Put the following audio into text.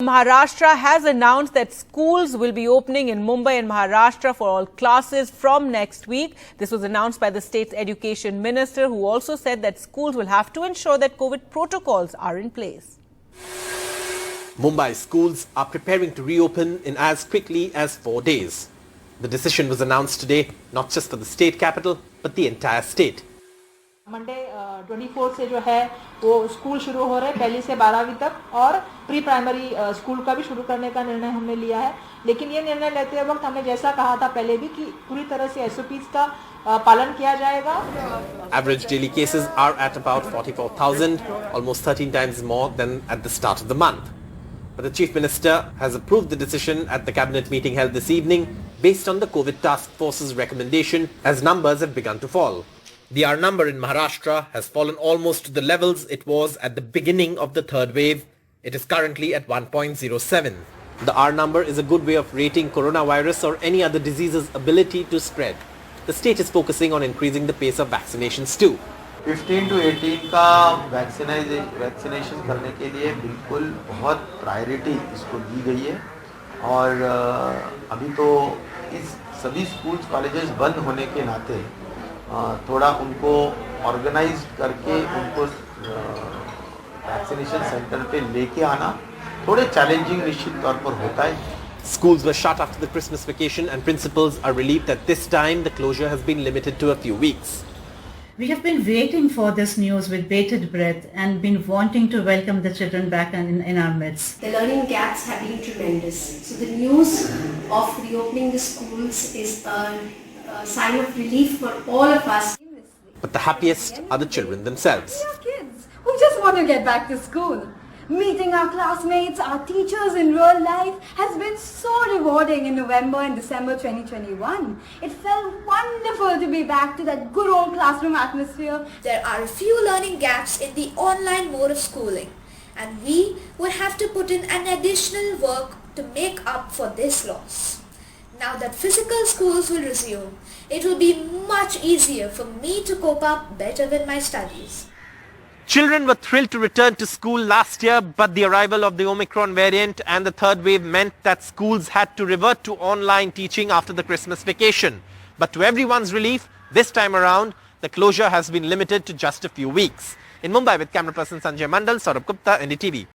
Maharashtra has announced that schools will be opening in Mumbai and Maharashtra for all classes from next week. This was announced by the state's Education Minister, who also said that schools will have to ensure that COVID protocols are in place. Mumbai schools are preparing to reopen in as quickly as 4 days. The decision was announced today, not just for the state capital, but the entire state. Monday 24 से जो है वो school शुरू हो रहे हैं, पहली से 12वीं तक, और प्री प्राइमरी स्कूल का भी शुरू करने का निर्णय हमने लिया है. लेकिन ये निर्णय लेते वक्त हमने जैसा कहा था पहले भी कि पूरी तरह से SOPs का पालन किया जाएगा. Average daily cases are at about 44,000, almost 13 times more than at the start of the month. But the Chief Minister has approved the decision at the cabinet meeting held this evening based on the COVID task force's recommendation, as numbers have begun to fall. The R number in Maharashtra has fallen almost to the levels it was at the beginning of the third wave. It is currently at 1.07. The R number is a good way of rating coronavirus or any other disease's ability to spread. The state is focusing on increasing the pace of vaccinations too. 15 to 18 का vaccination करने के लिए बिल्कुल बहुत priority इसको दी गई है. और अभी तो इस सभी स्कूल्स कॉलेजेस बंद होने के नाते थोड़ा उनको ऑर्गेनाइज करके उनको वैक्सीनेशन सेंटर पे लेके आना थोड़े चैलेंजिंग निश्चित तौर पर होता है. Schools were shut after the Christmas vacation and principals are relieved that this time the closure has been limited to a few weeks. We have been waiting for this news with bated breath and been wanting to welcome the children back in our midst. The learning gaps have been tremendous. So the news of reopening the schools is a sign of relief for all of us. But the happiest are the children themselves. We are kids who just want to get back to school. Meeting our classmates, our teachers in real life has been so rewarding in November and December 2021. It felt wonderful to be back to that good old classroom atmosphere. There are a few learning gaps in the online mode of schooling, and we would have to put in an additional work to make up for this loss. Now that physical schools will resume, it will be much easier for me to cope up better with my studies. Children were thrilled to return to school last year, but the arrival of the Omicron variant and the third wave meant that schools had to revert to online teaching after the Christmas vacation. But to everyone's relief, this time around, the closure has been limited to just a few weeks. In Mumbai with camera person Sanjay Mandal, Saurabh Gupta, NDTV.